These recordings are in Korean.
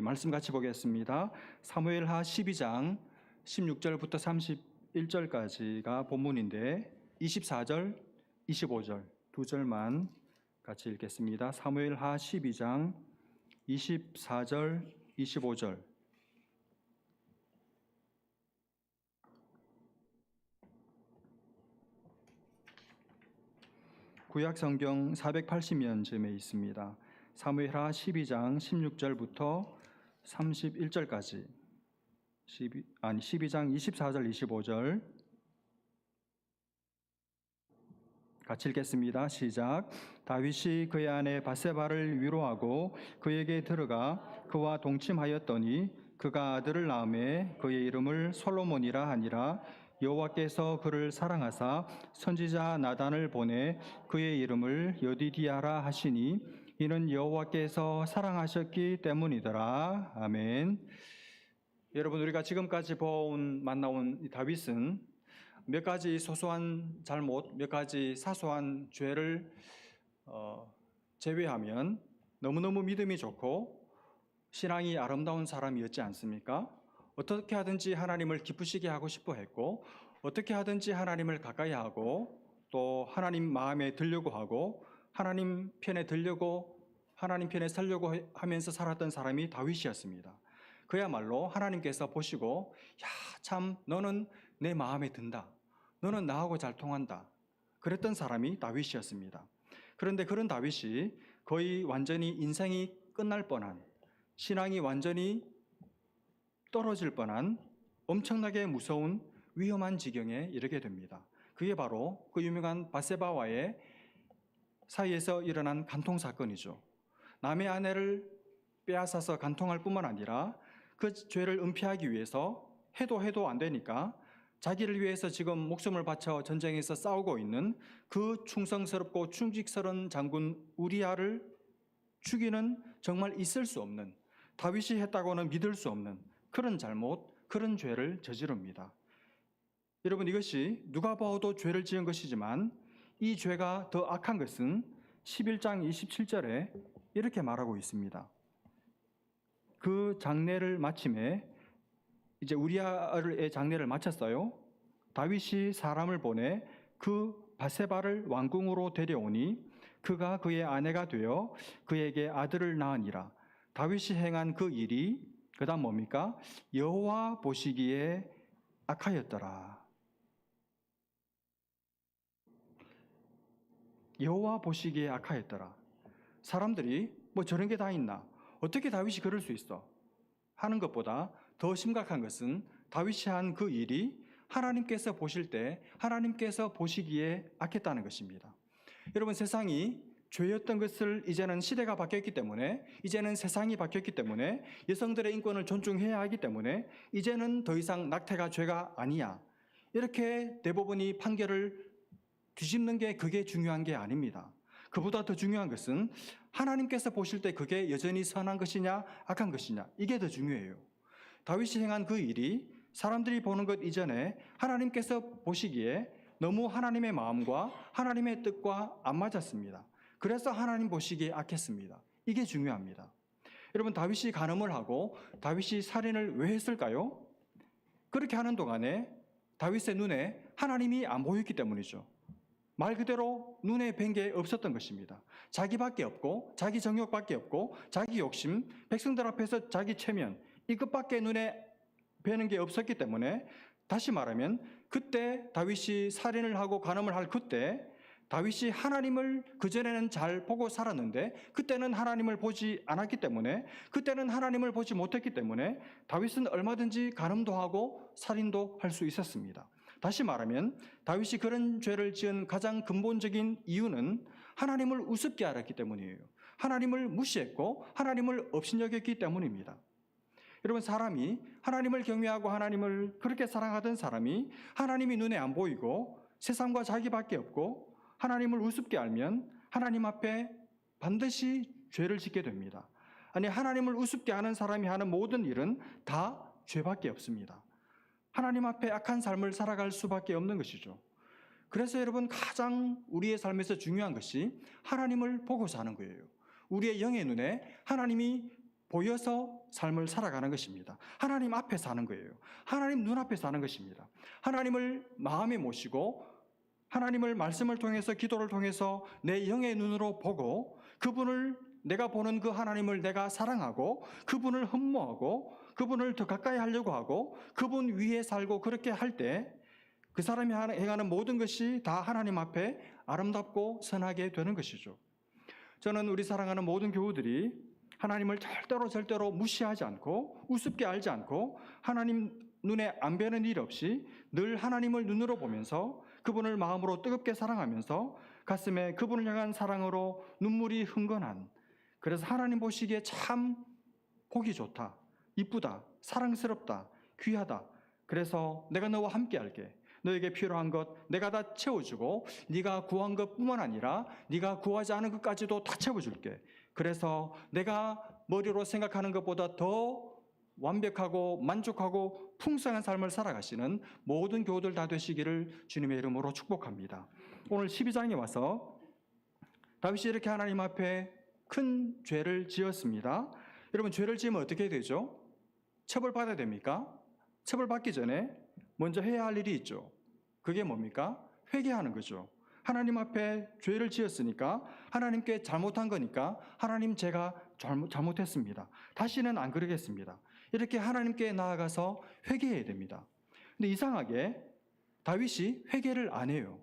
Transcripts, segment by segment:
말씀 같이 보겠습니다. 사무엘하 12장 16절부터 31절까지가 본문인데 24절, 25절 두 절만 같이 읽겠습니다. 사무엘하 12장 24절, 25절. 구약 성경 480면쯤에 있습니다. 사무엘하 12장 16절부터 31절까지 12장 24절 25절 같이 읽겠습니다. 시작. 다윗이 그의 아내 밧세바를 위로하고 그에게 들어가 그와 동침하였더니 그가 아들을 낳음에 그의 이름을 솔로몬이라 하니라. 여호와께서 그를 사랑하사 선지자 나단을 보내 그의 이름을 여디디아라 하시니 이는 여호와께서 사랑하셨기 때문이더라. 아멘. 여러분, 우리가 지금까지 만나온 이 다윗은 몇 가지 소소한 잘못, 몇 가지 사소한 죄를 제외하면 너무너무 믿음이 좋고 신앙이 아름다운 사람이었지 않습니까? 어떻게 하든지 하나님을 기쁘시게 하고 싶어 했고, 어떻게 하든지 하나님을 가까이 하고, 또 하나님 마음에 들려고 하고, 하나님 편에 들려고, 하나님 편에 서려고 하면서 살았던 사람이 다윗이었습니다. 그야말로 하나님께서 보시고, 야, 참 너는 내 마음에 든다. 너는 나하고 잘 통한다. 그랬던 사람이 다윗이었습니다. 그런데 그런 다윗이 거의 완전히 인생이 끝날 뻔한, 신앙이 완전히 떨어질 뻔한 엄청나게 무서운 위험한 지경에 이르게 됩니다. 그게 바로 그 유명한 밧세바와의 사이에서 일어난 간통 사건이죠. 남의 아내를 빼앗아서 간통할 뿐만 아니라 그 죄를 은폐하기 위해서 해도 안 되니까 자기를 위해서 지금 목숨을 바쳐 전쟁에서 싸우고 있는 그 충성스럽고 충직스러운 장군 우리아를 죽이는 정말 있을 수 없는, 다윗이 했다고는 믿을 수 없는 그런 잘못, 그런 죄를 저지릅니다. 여러분, 이것이 누가 봐도 죄를 지은 것이지만 이 죄가 더 악한 것은 11장 27절에 이렇게 말하고 있습니다. 그 장례를 마침에 이제 우리아의 장례를 마쳤어요. 다윗이 사람을 보내 그 밧세바를 왕궁으로 데려오니 그가 그의 아내가 되어 그에게 아들을 낳으니라. 다윗이 행한 그 일이 그 다음 뭡니까? 여호와 보시기에 악하였더라. 여호와 보시기에 악하였더라. 사람들이 뭐 저런 게 다 있나? 어떻게 다윗이 그럴 수 있어? 하는 것보다 더 심각한 것은 다윗이 한 그 일이 하나님께서 보실 때 하나님께서 보시기에 악했다는 것입니다. 여러분, 세상이 죄였던 것을 이제는 시대가 바뀌었기 때문에, 이제는 세상이 바뀌었기 때문에, 여성들의 인권을 존중해야 하기 때문에 이제는 더 이상 낙태가 죄가 아니야, 이렇게 대법원이 판결을 뒤집는 게 그게 중요한 게 아닙니다. 그보다 더 중요한 것은 하나님께서 보실 때 그게 여전히 선한 것이냐 악한 것이냐, 이게 더 중요해요. 다윗이 행한 그 일이 사람들이 보는 것 이전에 하나님께서 보시기에 너무 하나님의 마음과 하나님의 뜻과 안 맞았습니다. 그래서 하나님 보시기에 악했습니다. 이게 중요합니다. 여러분, 다윗이 간음을 하고 다윗이 살인을 왜 했을까요? 그렇게 하는 동안에 다윗의 눈에 하나님이 안 보였기 때문이죠. 말 그대로 눈에 뵌 게 없었던 것입니다. 자기밖에 없고, 자기 정욕밖에 없고, 자기 욕심, 백성들 앞에서 자기 체면, 이것밖에 눈에 뵈는 게 없었기 때문에, 다시 말하면 그때 다윗이 살인을 하고 간음을 할 그때 다윗이 하나님을 그전에는 잘 보고 살았는데 그때는 하나님을 보지 않았기 때문에, 그때는 하나님을 보지 못했기 때문에 다윗은 얼마든지 간음도 하고 살인도 할 수 있었습니다. 다시 말하면 다윗이 그런 죄를 지은 가장 근본적인 이유는 하나님을 우습게 알았기 때문이에요. 하나님을 무시했고 하나님을 업신여겼기 때문입니다. 여러분, 사람이 하나님을 경외하고 하나님을 그렇게 사랑하던 사람이 하나님이 눈에 안 보이고 세상과 자기밖에 없고 하나님을 우습게 알면 하나님 앞에 반드시 죄를 짓게 됩니다. 아니, 하나님을 우습게 하는 사람이 하는 모든 일은 다 죄밖에 없습니다. 하나님 앞에 악한 삶을 살아갈 수밖에 없는 것이죠. 그래서 여러분, 가장 우리의 삶에서 중요한 것이 하나님을 보고 사는 거예요. 우리의 영의 눈에 하나님이 보여서 삶을 살아가는 것입니다. 하나님 앞에 사는 거예요. 하나님 눈앞에 사는 것입니다. 하나님을 마음에 모시고 하나님을 말씀을 통해서 기도를 통해서 내 영의 눈으로 보고 그분을 내가 보는 그 하나님을 내가 사랑하고 그분을 흠모하고 그분을 더 가까이 하려고 하고 그분 위에 살고 그렇게 할 때 그 사람이 행하는 모든 것이 다 하나님 앞에 아름답고 선하게 되는 것이죠. 저는 우리 사랑하는 모든 교우들이 하나님을 절대로 무시하지 않고 우습게 알지 않고 하나님 눈에 안 뵈는 일 없이 늘 하나님을 눈으로 보면서 그분을 마음으로 뜨겁게 사랑하면서 가슴에 그분을 향한 사랑으로 눈물이 흥건한, 그래서 하나님 보시기에 참 보기 좋다, 이쁘다, 사랑스럽다, 귀하다, 그래서 내가 너와 함께 할게, 너에게 필요한 것 내가 다 채워주고 네가 구한 것뿐만 아니라 네가 구하지 않은 것까지도 다 채워줄게, 그래서 내가 머리로 생각하는 것보다 더 완벽하고 만족하고 풍성한 삶을 살아가시는 모든 교우들 다 되시기를 주님의 이름으로 축복합니다. 오늘 12장에 와서 다윗이 이렇게 하나님 앞에 큰 죄를 지었습니다. 여러분, 죄를 지으면 어떻게 되죠? 처벌받아야 됩니까? 처벌받기 전에 먼저 해야 할 일이 있죠. 그게 뭡니까? 회개하는 거죠. 하나님 앞에 죄를 지었으니까 하나님께 잘못한 거니까 하나님 제가 잘못했습니다. 다시는 안 그러겠습니다. 이렇게 하나님께 나아가서 회개해야 됩니다. 근데 이상하게 다윗이 회개를 안 해요.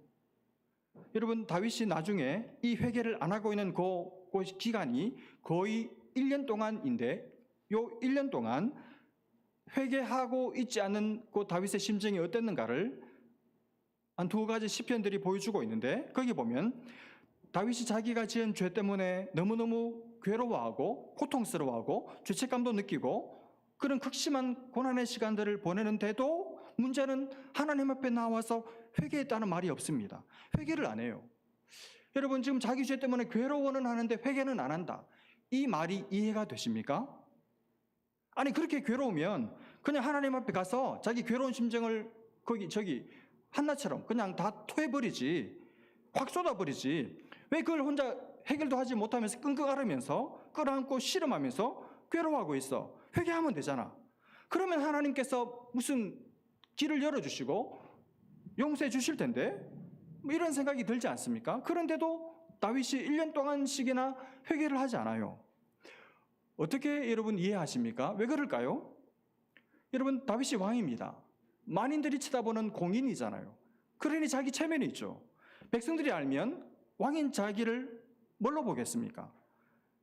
여러분, 다윗이 나중에 이 회개를 안 하고 있는 그 기간이 거의 1년 동안인데 요 1년 동안 회개하고 있지 않은 그 다윗의 심정이 어땠는가를 한 두 가지 시편들이 보여주고 있는데, 거기 보면 다윗이 자기가 지은 죄 때문에 너무너무 괴로워하고 고통스러워하고 죄책감도 느끼고 그런 극심한 고난의 시간들을 보내는데도 문제는 하나님 앞에 나와서 회개했다는 말이 없습니다. 회개를 안 해요. 여러분, 지금 자기 죄 때문에 괴로워는 하는데 회개는 안 한다, 이 말이 이해가 되십니까? 아니, 그렇게 괴로우면 그냥 하나님 앞에 가서 자기 괴로운 심정을 저기 한나처럼 그냥 다 토해버리지, 확 쏟아버리지. 왜 그걸 혼자 해결도 하지 못하면서 끙끙 앓으면서 끌어안고 씨름하면서 괴로워하고 있어? 회개하면 되잖아. 그러면 하나님께서 무슨 길을 열어주시고 용서해 주실 텐데, 뭐 이런 생각이 들지 않습니까? 그런데도 다윗이 1년 동안씩이나 회개를 하지 않아요. 어떻게 여러분 이해하십니까? 왜 그럴까요? 여러분, 다윗이 왕입니다. 만인들이 쳐다보는 공인이잖아요. 그러니 자기 체면이 있죠. 백성들이 알면 왕인 자기를 뭘로 보겠습니까?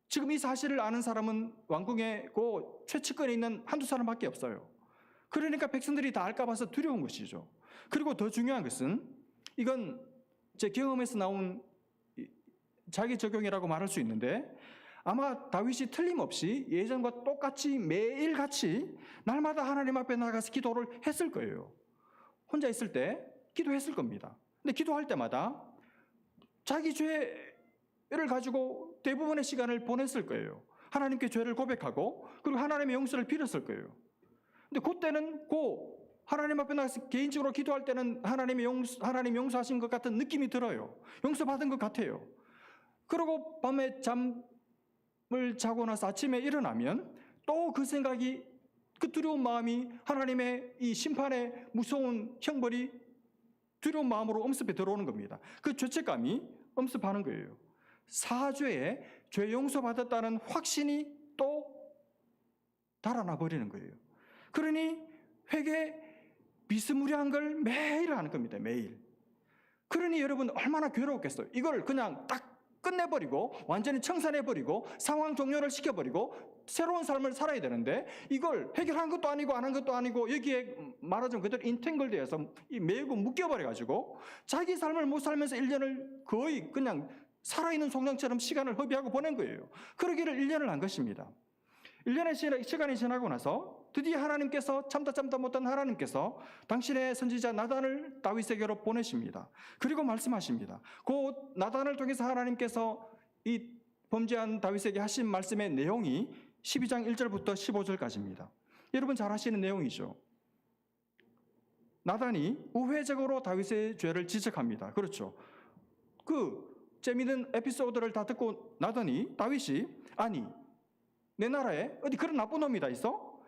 지금 이 사실을 아는 사람은 왕궁의 그 최측근에 있는 한두 사람밖에 없어요. 그러니까 백성들이 다 알까 봐서 두려운 것이죠. 그리고 더 중요한 것은, 이건 제 경험에서 나온 자기 적용이라고 말할 수 있는데, 아마 다윗이 틀림없이 예전과 똑같이 매일같이 날마다 하나님 앞에 나가서 기도를 했을 거예요. 혼자 있을 때 기도했을 겁니다. 근데 기도할 때마다 자기 죄를 가지고 대부분의 시간을 보냈을 거예요. 하나님께 죄를 고백하고 그리고 하나님의 용서를 빌었을 거예요. 근데 그때는 하나님 앞에 나가서 개인적으로 기도할 때는 하나님 용서하신 것 같은 느낌이 들어요. 용서받은 것 같아요. 그리고 밤에 잠을 자고 나서 아침에 일어나면 또 그 생각이, 그 두려운 마음이 하나님의 이 심판의 무서운 형벌이 두려운 마음으로 엄습해 들어오는 겁니다. 그 죄책감이 엄습하는 거예요. 사죄에 죄 용서받았다는 확신이 또 달아나 버리는 거예요. 그러니 회개 비스무리한 걸 매일 하는 겁니다. 매일. 그러니 여러분 얼마나 괴로웠겠어요. 이걸 그냥 딱 끝내버리고 완전히 청산해버리고 상황 종료를 시켜버리고 새로운 삶을 살아야 되는데, 이걸 해결한 것도 아니고 안 한 것도 아니고 여기에 말하자면 그대로 인탱글되어서 매고 묶여버려가지고 자기 삶을 못 살면서 1년을 거의 그냥 살아있는 송장처럼 시간을 허비하고 보낸 거예요. 그러기를 1년을 한 것입니다. 1년의 시간이 지나고 나서 드디어 하나님께서, 참다 못한 하나님께서 당신의 선지자 나단을 다윗에게로 보내십니다. 그리고 말씀하십니다. 그 나단을 통해서 하나님께서 이 범죄한 다윗에게 하신 말씀의 내용이 12장 1절부터 15절까지입니다. 여러분 잘 아시는 내용이죠. 나단이 우회적으로 다윗의 죄를 지적합니다. 그렇죠. 그 재미있는 에피소드를 다 듣고 나더니 다윗이, 아니 내 나라에 어디 그런 나쁜 놈이 다 있어?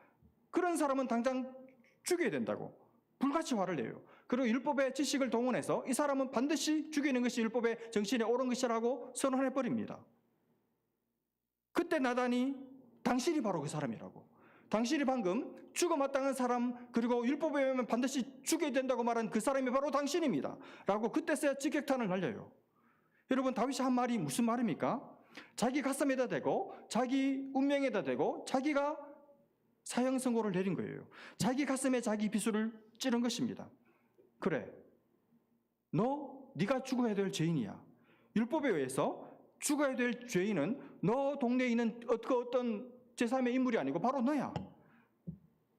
그런 사람은 당장 죽여야 된다고 불같이 화를 내요. 그리고 율법의 지식을 동원해서 이 사람은 반드시 죽이는 것이 율법의 정신에 옳은 것이라고 선언해버립니다. 그때 나단이 당신이 바로 그 사람이라고, 당신이 방금 죽어 마땅한 사람, 그리고 율법에 의하면 반드시 죽여야 된다고 말한 그 사람이 바로 당신입니다 라고 그때서야 직격탄을 날려요. 여러분, 다윗이 한 말이 무슨 말입니까? 자기 가슴에다 대고 자기 운명에다 대고 자기가 사형 선고를 내린 거예요. 자기 가슴에 자기 비수를 찌른 것입니다. 그래, 네가 죽어야 될 죄인이야. 율법에 의해서 죽어야 될 죄인은 너 동네에 있는 어떤 제3의 인물이 아니고 바로 너야.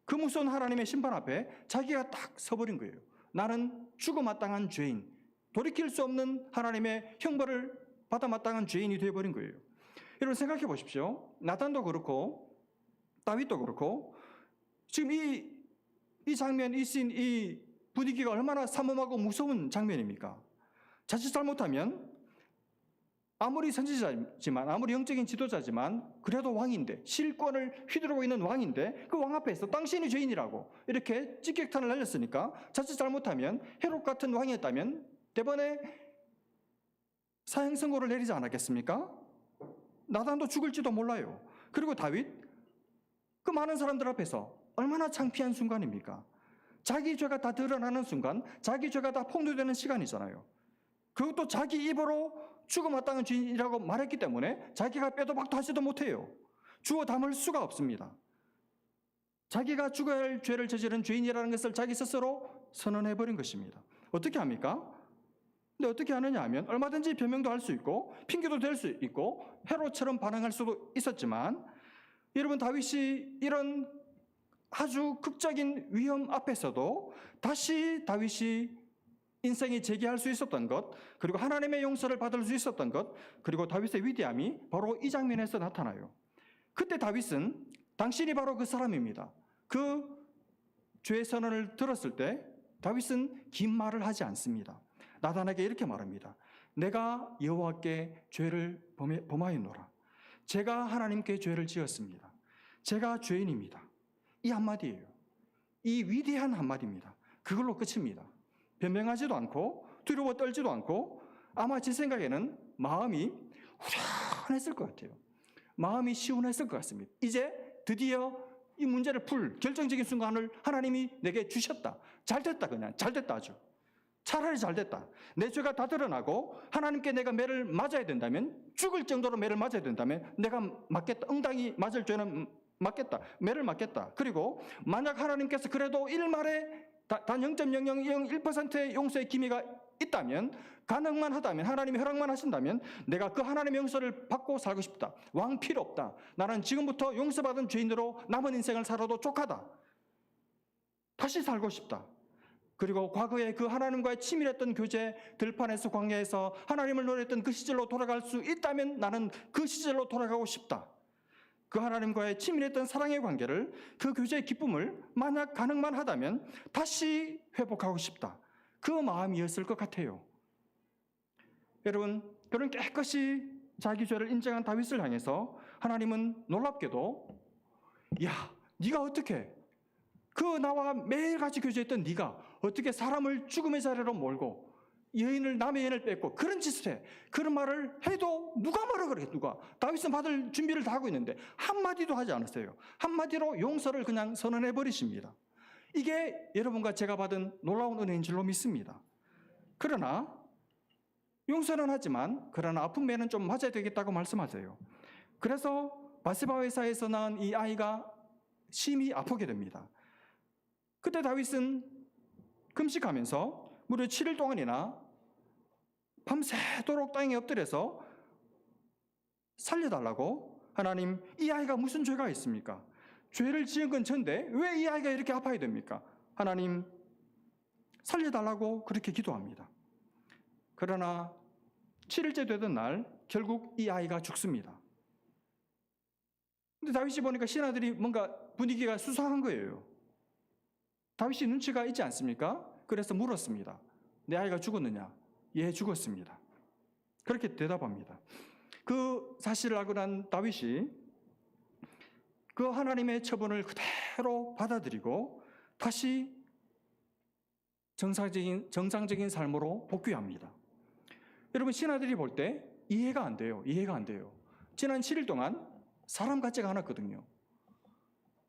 그 무서운 하나님의 심판 앞에 자기가 딱 서버린 거예요. 나는 죽어 마땅한 죄인, 돌이킬 수 없는 하나님의 형벌을 받아 마땅한 죄인이 되어버린 거예요. 여러분, 생각해 보십시오. 나단도 그렇고 다윗도 그렇고 지금 이 장면, 이 씬, 이 분위기가 얼마나 삼엄하고 무서운 장면입니까? 자칫 잘못하면 아무리 선지자지만, 아무리 영적인 지도자지만, 그래도 왕인데, 실권을 휘두르고 있는 왕인데 그 왕 앞에서 당신이 죄인이라고 이렇게 직격탄을 날렸으니까 자칫 잘못하면 헤롯 같은 왕이었다면 대번에 사형 선고를 내리지 않았겠습니까? 나단도 죽을지도 몰라요. 그리고 다윗, 그 많은 사람들 앞에서 얼마나 창피한 순간입니까? 자기 죄가 다 드러나는 순간, 자기 죄가 다 폭로되는 시간이잖아요. 그것도 자기 입으로 죽어 마땅한 죄인이라고 말했기 때문에 자기가 빼도 박도 하지도 못해요. 주워 담을 수가 없습니다. 자기가 죽어야 할 죄를 저지른 죄인이라는 것을 자기 스스로 선언해버린 것입니다. 어떻게 합니까? 근데 어떻게 하느냐 하면 얼마든지 변명도 할 수 있고 핑계도 댈 수 있고 헤롯처럼 반응할 수도 있었지만, 여러분, 다윗이 이런 아주 극적인 위험 앞에서도 다시 다윗이 인생이 재개할 수 있었던 것, 그리고 하나님의 용서를 받을 수 있었던 것, 그리고 다윗의 위대함이 바로 이 장면에서 나타나요. 그때 다윗은 당신이 바로 그 사람입니다. 그 죄 선언을 들었을 때 다윗은 긴 말을 하지 않습니다. 나단에게 이렇게 말합니다. 내가 여호와께 죄를 범하였노라. 제가 하나님께 죄를 지었습니다. 제가 죄인입니다. 이 한마디예요. 이 위대한 한마디입니다. 그걸로 끝입니다. 변명하지도 않고 두려워 떨지도 않고, 아마 제 생각에는 마음이 후련했을 것 같아요. 마음이 시원했을 것 같습니다. 이제 드디어 이 문제를 풀 결정적인 순간을 하나님이 내게 주셨다. 잘됐다, 그냥 잘됐다, 아주 차라리 잘됐다. 내 죄가 다 드러나고 하나님께 내가 매를 맞아야 된다면, 죽을 정도로 매를 맞아야 된다면 내가 맞겠다. 응당히 맞을 죄는 맞겠다. 매를 맞겠다. 그리고 만약 하나님께서 그래도 일말에 단 0.0001%의 용서의 기미가 있다면, 가능만 하다면, 하나님이 허락만 하신다면 내가 그 하나님의 용서를 받고 살고 싶다. 왕 필요 없다. 나는 지금부터 용서받은 죄인으로 남은 인생을 살아도 족하다. 다시 살고 싶다. 그리고 과거에 그 하나님과의 치밀했던 교제, 들판에서 광야에서 하나님을 노래했던 그 시절로 돌아갈 수 있다면 나는 그 시절로 돌아가고 싶다. 그 하나님과의 치밀했던 사랑의 관계를, 그 교제의 기쁨을 만약 가능만 하다면 다시 회복하고 싶다. 그 마음이었을 것 같아요. 여러분, 그런 깨끗이 자기 죄를 인정한 다윗을 향해서 하나님은 놀랍게도, 야, 네가 어떻게, 그 나와 매일같이 교제했던 네가 어떻게 사람을 죽음의 자리로 몰고 남의 여인을 뺏고 그런 짓을 해. 그런 말을 해도 누가 뭐라 그러겠어, 누가. 다윗은 받을 준비를 다 하고 있는데 한마디도 하지 않았어요. 한마디로 용서를 그냥 선언해 버리십니다. 이게 여러분과 제가 받은 놀라운 은혜인 줄로 믿습니다. 그러나 용서는 하지만, 그러나 아픈 매는 좀 맞아야 되겠다고 말씀하세요. 그래서 바세바의 사에서 낳은 이 아이가 심히 아프게 됩니다. 그때 다윗은 금식하면서 무려 7일 동안이나 밤새도록 땅에 엎드려서 살려달라고, 하나님, 이 아이가 무슨 죄가 있습니까? 죄를 지은 건 전데 왜 이 아이가 이렇게 아파야 됩니까? 하나님, 살려달라고 그렇게 기도합니다. 그러나 7일째 되던 날 결국 이 아이가 죽습니다. 근데 다윗이 보니까 신하들이 뭔가 분위기가 수상한 거예요. 다윗이 눈치가 있지 않습니까? 그래서 물었습니다. 내 아이가 죽었느냐? 예, 죽었습니다. 그렇게 대답합니다. 그 사실을 알고 난 다윗이 그 하나님의 처분을 그대로 받아들이고 다시 정상적인 삶으로 복귀합니다. 여러분, 신하들이 볼 때 이해가 안 돼요. 지난 7일 동안 사람 같지가 않았거든요.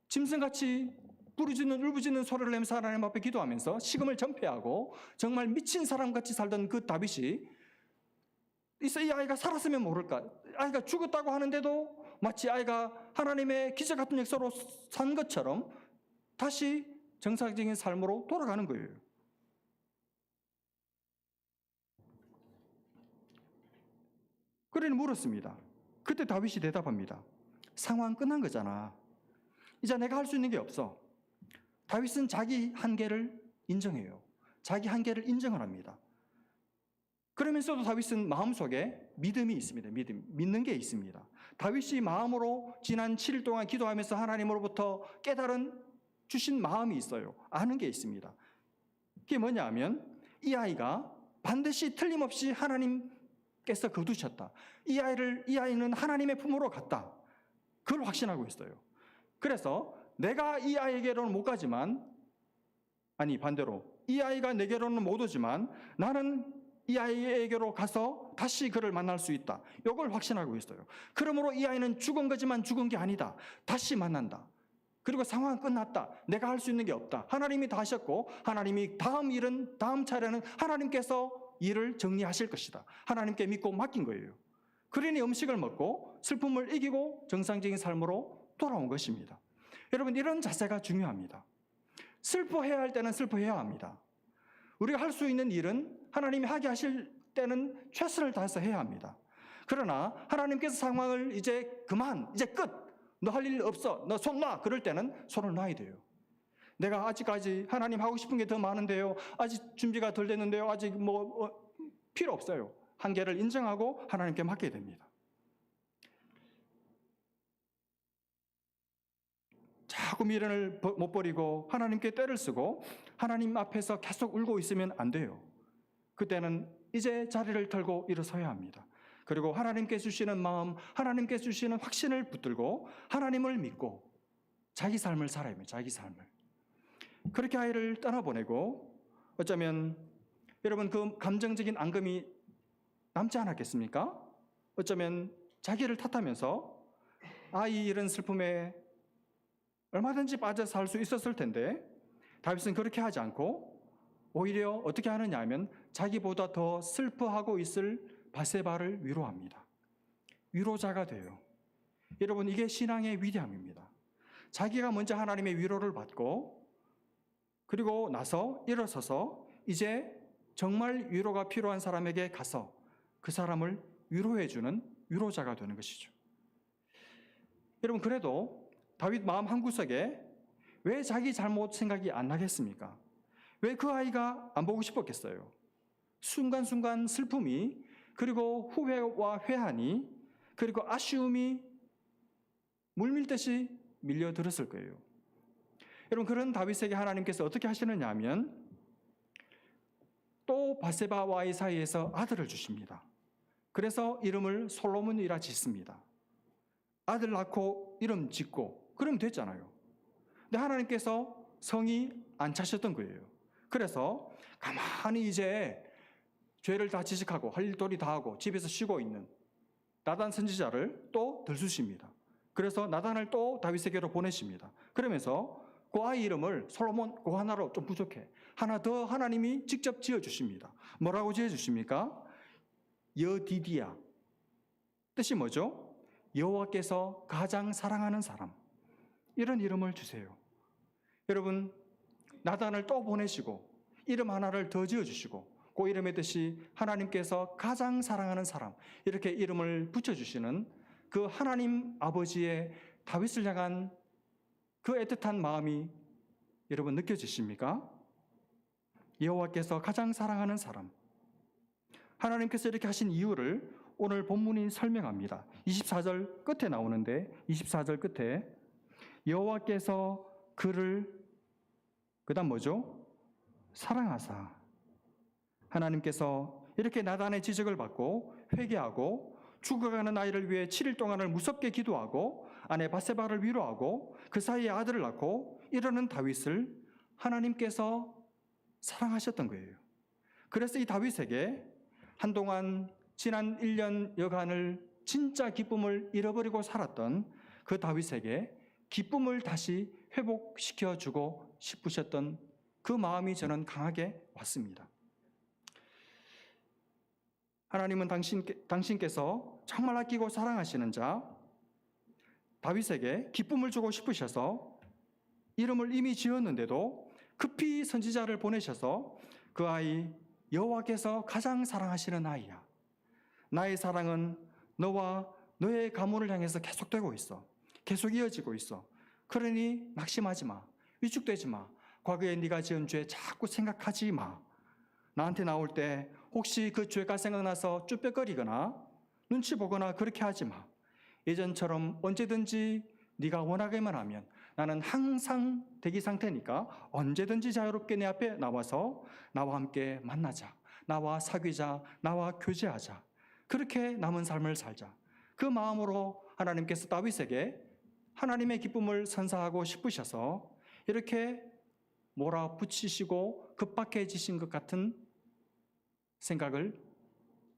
짐승같이 울부짖는 소리를 내면서 하나님 앞에 기도하면서 식음을 전폐하고 정말 미친 사람같이 살던 그 다윗이 이 아이가 살았으면 모를까, 아이가 죽었다고 하는데도 마치 아이가 하나님의 기적 같은 역사로 산 것처럼 다시 정상적인 삶으로 돌아가는 거예요. 그러니 물었습니다. 그때 다윗이 대답합니다. 상황 끝난 거잖아. 이제 내가 할 수 있는 게 없어. 다윗은 자기 한계를 인정해요. 자기 한계를 인정을 합니다. 그러면서도 다윗은 마음속에 믿음이 있습니다. 믿는 게 있습니다. 다윗이 마음으로 지난 7일 동안 기도하면서 하나님으로부터 깨달은 주신 마음이 있어요. 아는 게 있습니다. 그게 뭐냐 하면 이 아이가 반드시 틀림없이 하나님께서 거두셨다. 이 아이는 하나님의 품으로 갔다. 그걸 확신하고 있어요. 그래서 내가 이 아이에게로는 못 가지만, 아니 반대로 이 아이가 내게로는 못 오지만 나는 이 아이에게로 가서 다시 그를 만날 수 있다. 이걸 확신하고 있어요. 그러므로 이 아이는 죽은 거지만 죽은 게 아니다. 다시 만난다. 그리고 상황은 끝났다. 내가 할 수 있는 게 없다. 하나님이 다 하셨고 하나님이 다음 차례는 하나님께서 일을 정리하실 것이다. 하나님께 믿고 맡긴 거예요. 그러니 음식을 먹고 슬픔을 이기고 정상적인 삶으로 돌아온 것입니다. 여러분, 이런 자세가 중요합니다. 슬퍼해야 할 때는 슬퍼해야 합니다. 우리가 할 수 있는 일은 하나님이 하게 하실 때는 최선을 다해서 해야 합니다. 그러나 하나님께서 상황을 이제 그만, 이제 끝, 너 할 일 없어, 너 손 놔, 그럴 때는 손을 놔야 돼요. 내가 아직까지 하나님 하고 싶은 게 더 많은데요, 아직 준비가 덜 됐는데요, 아직 필요 없어요. 한계를 인정하고 하나님께 맡게 됩니다. 자꾸 미련을 못 버리고 하나님께 떼를 쓰고 하나님 앞에서 계속 울고 있으면 안 돼요. 그때는 이제 자리를 털고 일어서야 합니다. 그리고 하나님께 주시는 마음, 하나님께 주시는 확신을 붙들고 하나님을 믿고 자기 삶을 살아야 합니다. 자기 삶을. 그렇게 아이를 떠나보내고 어쩌면 여러분 그 감정적인 앙금이 남지 않았겠습니까? 어쩌면 자기를 탓하면서 아이 잃은 슬픔에 얼마든지 빠져 살 수 있었을 텐데 다윗은 그렇게 하지 않고 오히려 어떻게 하느냐 하면 자기보다 더 슬퍼하고 있을 바세바를 위로합니다. 위로자가 돼요. 여러분, 이게 신앙의 위대함입니다. 자기가 먼저 하나님의 위로를 받고 그리고 나서 일어서서 이제 정말 위로가 필요한 사람에게 가서 그 사람을 위로해주는 위로자가 되는 것이죠. 여러분, 그래도 다윗 마음 한구석에 왜 자기 잘못 생각이 안 나겠습니까? 왜 그 아이가 안 보고 싶었겠어요? 순간순간 슬픔이, 그리고 후회와 회한이, 그리고 아쉬움이 물밀듯이 밀려들었을 거예요. 여러분, 그런 다윗에게 하나님께서 어떻게 하시느냐 하면 또 바세바와의 사이에서 아들을 주십니다. 그래서 이름을 솔로몬이라 짓습니다. 아들 낳고 이름 짓고 그러면 됐잖아요. 근데 하나님께서 성이 안 차셨던 거예요. 그래서 가만히 이제 죄를 다 지식하고 할 일도리 다 하고 집에서 쉬고 있는 나단 선지자를 또 들쑤십니다. 그래서 나단을 또 다윗에게로 보내십니다. 그러면서 그 아이 이름을 솔로몬 그 하나로 좀 부족해. 하나 더 하나님이 직접 지어주십니다. 뭐라고 지어주십니까? 여디디야. 뜻이 뭐죠? 여호와께서 가장 사랑하는 사람. 이런 이름을 주세요. 여러분, 나단을 또 보내시고 이름 하나를 더 지어주시고 그 이름의 뜻이 하나님께서 가장 사랑하는 사람, 이렇게 이름을 붙여주시는 그 하나님 아버지의 다윗을 향한 그 애틋한 마음이 여러분 느껴지십니까? 여호와께서 가장 사랑하는 사람. 하나님께서 이렇게 하신 이유를 오늘 본문이 설명합니다. 24절 끝에 나오는데 24절 끝에 여호와께서 그를 그다음 뭐죠? 사랑하사. 하나님께서 이렇게 나단의 지적을 받고 회개하고 죽어가는 아이를 위해 7일 동안을 무섭게 기도하고 아내 바세바를 위로하고 그 사이에 아들을 낳고 이러는 다윗을 하나님께서 사랑하셨던 거예요. 그래서 이 다윗에게 한동안 지난 1년 여간을 진짜 기쁨을 잃어버리고 살았던 그 다윗에게 기쁨을 다시 회복시켜주고 싶으셨던 그 마음이 저는 강하게 왔습니다. 하나님은 당신께서 정말 아끼고 사랑하시는 자 다윗에게 기쁨을 주고 싶으셔서 이름을 이미 지었는데도 급히 선지자를 보내셔서 그 아이 여호와께서 가장 사랑하시는 아이야. 나의 사랑은 너와 너의 가문을 향해서 계속되고 있어. 계속 이어지고 있어. 그러니 낙심하지 마. 위축되지 마. 과거에 네가 지은 죄 자꾸 생각하지 마. 나한테 나올 때 혹시 그 죄가 생각나서 쭈뼛거리거나 눈치 보거나 그렇게 하지 마. 예전처럼 언제든지 네가 원하기만 하면 나는 항상 대기 상태니까 언제든지 자유롭게 내 앞에 나와서 나와 함께 만나자. 나와 사귀자. 나와 교제하자. 그렇게 남은 삶을 살자. 그 마음으로 하나님께서 다윗에게 하나님의 기쁨을 선사하고 싶으셔서 이렇게 몰아붙이시고 급박해지신 것 같은 생각을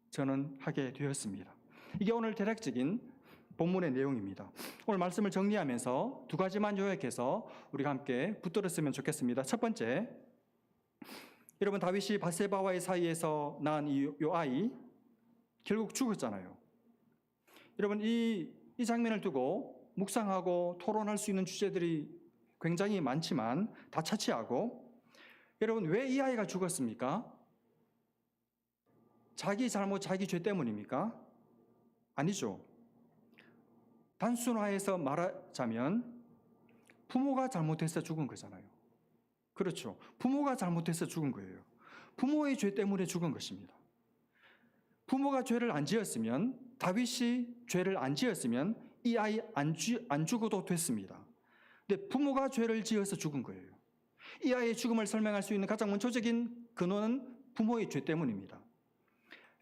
저는 하게 되었습니다. 이게 오늘 대략적인 본문의 내용입니다. 오늘 말씀을 정리하면서 두 가지만 요약해서 우리가 함께 붙들었으면 좋겠습니다. 첫 번째, 여러분 다윗이 바세바와의 사이에서 낳은 이 아이 결국 죽었잖아요. 여러분 이 장면을 두고 묵상하고 토론할 수 있는 주제들이 굉장히 많지만 다 차치하고 여러분 왜 이 아이가 죽었습니까? 자기 잘못, 자기 죄 때문입니까? 아니죠. 단순화해서 말하자면 부모가 잘못해서 죽은 거잖아요. 그렇죠. 부모가 잘못해서 죽은 거예요. 부모의 죄 때문에 죽은 것입니다. 부모가 죄를 안 지었으면, 다윗이 죄를 안 지었으면 이 아이 안 죽어도 됐습니다. 근데 부모가 죄를 지어서 죽은 거예요. 이 아이의 죽음을 설명할 수 있는 가장 원초적인 근원은 부모의 죄 때문입니다.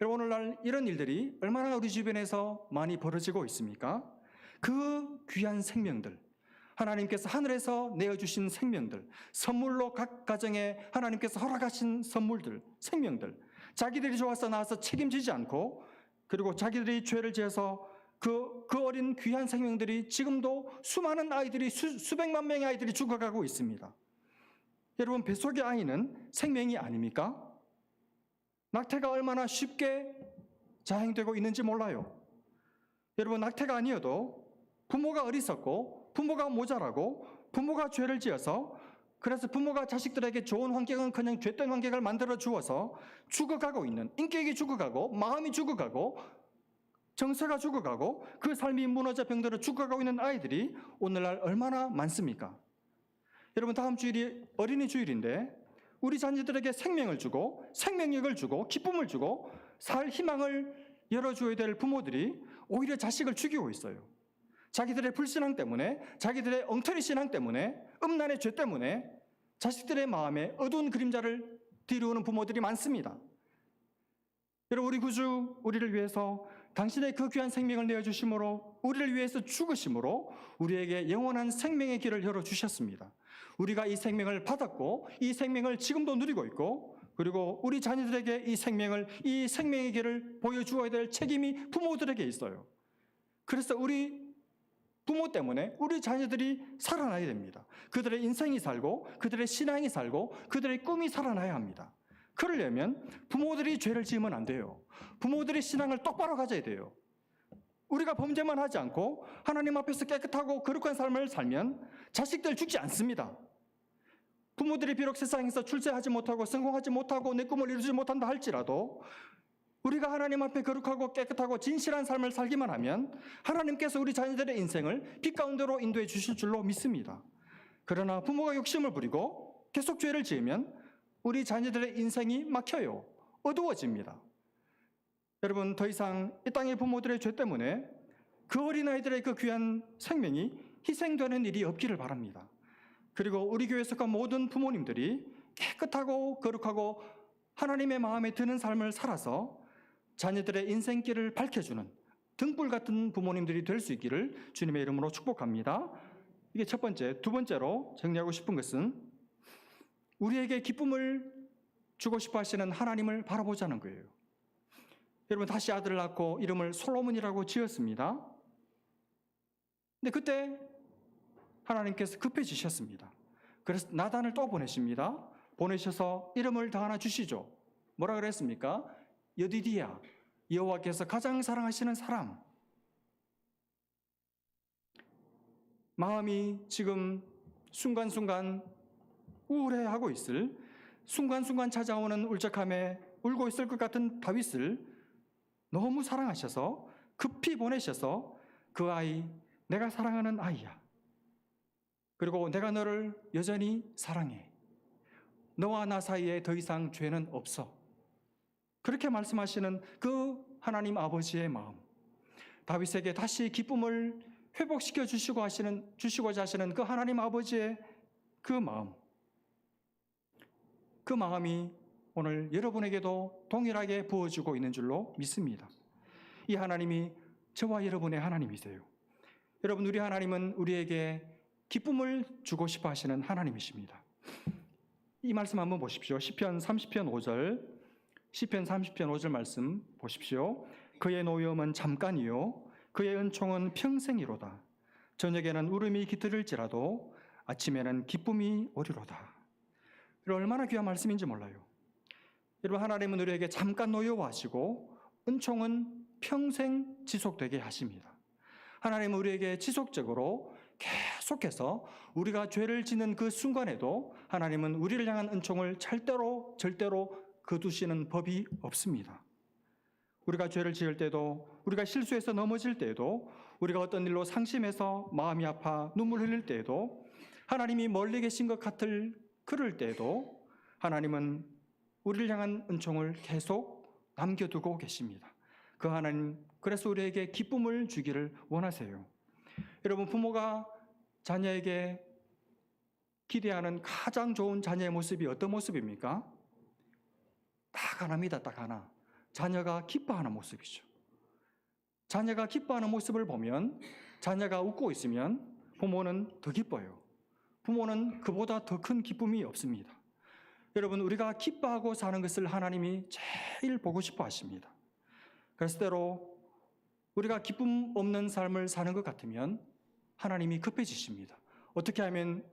여러분 오늘날 이런 일들이 얼마나 우리 주변에서 많이 벌어지고 있습니까? 그 귀한 생명들, 하나님께서 하늘에서 내어주신 생명들, 선물로 각 가정에 하나님께서 허락하신 선물들, 생명들, 자기들이 좋아서 나와서 책임지지 않고 그리고 자기들이 죄를 지어서 그 어린 귀한 생명들이 지금도 수많은 아이들이 수백만 명의 아이들이 죽어가고 있습니다. 여러분 뱃속의 아이는 생명이 아닙니까? 낙태가 얼마나 쉽게 자행되고 있는지 몰라요. 여러분 낙태가 아니어도 부모가 어리석고 부모가 모자라고 부모가 죄를 지어서 그래서 부모가 자식들에게 좋은 환경은커녕 죄된 환경을 만들어 주어서 죽어가고 있는, 인격이 죽어가고 마음이 죽어가고 정서가 죽어가고 그 삶이 무너져 병들어 죽어가고 있는 아이들이 오늘날 얼마나 많습니까? 여러분 다음 주일이 어린이 주일인데 우리 자녀들에게 생명을 주고 생명력을 주고 기쁨을 주고 살 희망을 열어줘야 될 부모들이 오히려 자식을 죽이고 있어요. 자기들의 불신앙 때문에, 자기들의 엉터리 신앙 때문에, 음란의 죄 때문에 자식들의 마음에 어두운 그림자를 뒤로오는 부모들이 많습니다. 여러분 우리 구주 우리를 위해서 당신의 그 귀한 생명을 내어주심으로 우리를 위해서 죽으심으로 우리에게 영원한 생명의 길을 열어주셨습니다. 우리가 이 생명을 받았고 이 생명을 지금도 누리고 있고 그리고 우리 자녀들에게 이 생명의 길을 보여주어야 될 책임이 부모들에게 있어요. 그래서 우리 부모 때문에 우리 자녀들이 살아나야 됩니다. 그들의 인생이 살고 그들의 신앙이 살고 그들의 꿈이 살아나야 합니다. 그러려면 부모들이 죄를 지으면 안 돼요. 부모들이 신앙을 똑바로 가져야 돼요. 우리가 범죄만 하지 않고 하나님 앞에서 깨끗하고 거룩한 삶을 살면 자식들 죽지 않습니다. 부모들이 비록 세상에서 출세하지 못하고 성공하지 못하고 내 꿈을 이루지 못한다 할지라도 우리가 하나님 앞에 거룩하고 깨끗하고 진실한 삶을 살기만 하면 하나님께서 우리 자녀들의 인생을 빛 가운데로 인도해 주실 줄로 믿습니다. 그러나 부모가 욕심을 부리고 계속 죄를 지으면 우리 자녀들의 인생이 막혀요. 어두워집니다. 여러분 더 이상 이 땅의 부모들의 죄 때문에 그 어린아이들의 그 귀한 생명이 희생되는 일이 없기를 바랍니다. 그리고 우리 교회에 속한 모든 부모님들이 깨끗하고 거룩하고 하나님의 마음에 드는 삶을 살아서 자녀들의 인생길을 밝혀주는 등불 같은 부모님들이 될 수 있기를 주님의 이름으로 축복합니다. 이게 첫 번째. 두 번째로 정리하고 싶은 것은 우리에게 기쁨을 주고 싶어 하시는 하나님을 바라보자는 거예요. 여러분, 다시 아들을 낳고 이름을 솔로몬이라고 지었습니다. 근데 그때 하나님께서 급해지셨습니다. 그래서 나단을 또 보내십니다. 보내셔서 이름을 더 하나 주시죠. 뭐라 그랬습니까? 여디디야, 여호와께서 가장 사랑하시는 사람. 마음이 지금 순간순간 우울해하고 있을, 순간순간 찾아오는 울적함에 울고 있을 것 같은 다윗을 너무 사랑하셔서 급히 보내셔서 그 아이, 내가 사랑하는 아이야. 그리고 내가 너를 여전히 사랑해. 너와 나 사이에 더 이상 죄는 없어. 그렇게 말씀하시는 그 하나님 아버지의 마음, 다윗에게 다시 기쁨을 회복시켜 주시고자 하시는 그 하나님 아버지의 그 마음, 그 마음이 오늘 여러분에게도 동일하게 부어지고 있는 줄로 믿습니다. 이 하나님이 저와 여러분의 하나님이세요. 여러분, 우리 하나님은 우리에게 기쁨을 주고 싶어 하시는 하나님이십니다. 이 말씀 한번 보십시오. 시편 30편 5절, 시편 30편 5절 말씀 보십시오. 그의 노여움은 잠깐이요 그의 은총은 평생이로다. 저녁에는 울음이 깃들을지라도 아침에는 기쁨이 오리로다. 얼마나 귀한 말씀인지 몰라요. 여러분, 하나님은 우리에게 잠깐 노여워하시고 은총은 평생 지속되게 하십니다. 하나님은 우리에게 지속적으로 계속해서 우리가 죄를 짓는 그 순간에도 하나님은 우리를 향한 은총을 절대로 거두시는 법이 없습니다. 우리가 죄를 지을 때도, 우리가 실수해서 넘어질 때에도, 우리가 어떤 일로 상심해서 마음이 아파 눈물 흘릴 때에도, 하나님이 멀리 계신 것 같을 그럴 때에도 하나님은 우리를 향한 은총을 계속 남겨두고 계십니다. 그 하나님, 그래서 우리에게 기쁨을 주기를 원하세요. 여러분, 부모가 자녀에게 기대하는 가장 좋은 자녀의 모습이 어떤 모습입니까? 딱 하나입니다. 딱 하나. 자녀가 기뻐하는 모습이죠. 자녀가 기뻐하는 모습을 보면, 자녀가 웃고 있으면 부모는 더 기뻐요. 부모는 그보다 더 큰 기쁨이 없습니다. 여러분, 우리가 기뻐하고 사는 것을 하나님이 제일 보고 싶어 하십니다. 그래서 때로 우리가 기쁨 없는 삶을 사는 것 같으면 하나님이 급해지십니다. 어떻게 하면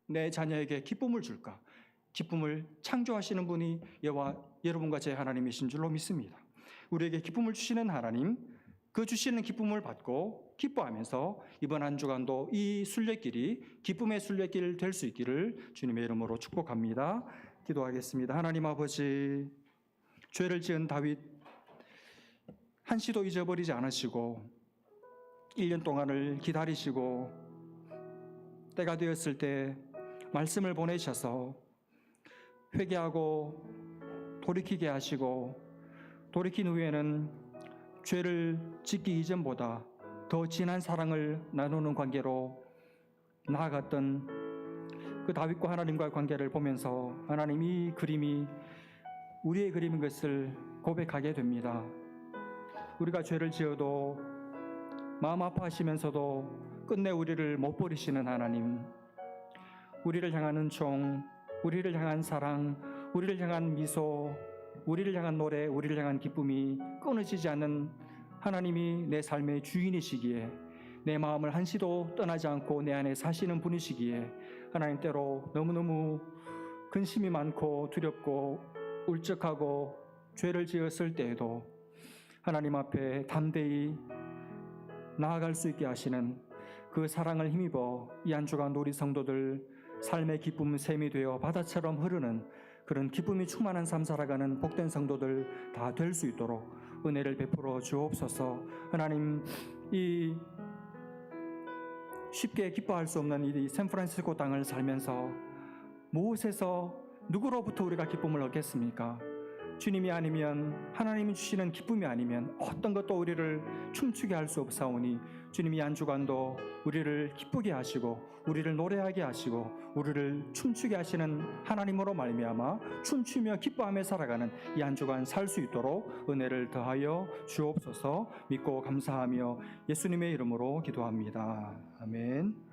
내 자녀에게 기쁨을 줄까? 기쁨을 창조하시는 분이 여러분과 제 하나님이신 줄로 믿습니다. 우리에게 기쁨을 주시는 하나님, 그 주시는 기쁨을 받고 기뻐하면서 이번 한 주간도 이 순례길이 기쁨의 순례길 될 수 있기를 주님의 이름으로 축복합니다. 기도하겠습니다. 하나님 아버지, 죄를 지은 다윗 한시도 잊어버리지 않으시고 1년 동안을 기다리시고 때가 되었을 때 말씀을 보내셔서 회개하고 돌이키게 하시고, 돌이킨 후에는 죄를 짓기 이전보다 더 진한 사랑을 나누는 관계로 나아갔던 그 다윗과 하나님과의 관계를 보면서 하나님, 이 그림이 우리의 그림인 것을 고백하게 됩니다. 우리가 죄를 지어도 마음 아파하시면서도 끝내 우리를 못 버리시는 하나님, 우리를 향한 은총, 우리를 향한 사랑, 우리를 향한 미소, 우리를 향한 노래, 우리를 향한 기쁨이 끊어지지 않는 하나님이 내 삶의 주인이시기에, 내 마음을 한시도 떠나지 않고 내 안에 사시는 분이시기에 하나님, 때로 너무너무 근심이 많고 두렵고 울적하고 죄를 지었을 때에도 하나님 앞에 담대히 나아갈 수 있게 하시는 그 사랑을 힘입어 이 한 주간 우리 성도들 삶의 기쁨 샘이 되어 바다처럼 흐르는 그런 기쁨이 충만한 삶 살아가는 복된 성도들 다 될 수 있도록 은혜를 베풀어 주옵소서. 하나님, 이 쉽게 기뻐할 수 없는 이 샌프란시스코 땅을 살면서 무엇에서 누구로부터 우리가 기쁨을 얻겠습니까? 주님이 아니면, 하나님이 주시는 기쁨이 아니면 어떤 것도 우리를 춤추게 할 수 없사오니 주님이 한 주간도 우리를 기쁘게 하시고 우리를 노래하게 하시고 우리를 춤추게 하시는 하나님으로 말미암아 춤추며 기뻐하며 살아가는 이 한 주간 살 수 있도록 은혜를 더하여 주옵소서. 믿고 감사하며 예수님의 이름으로 기도합니다. 아멘.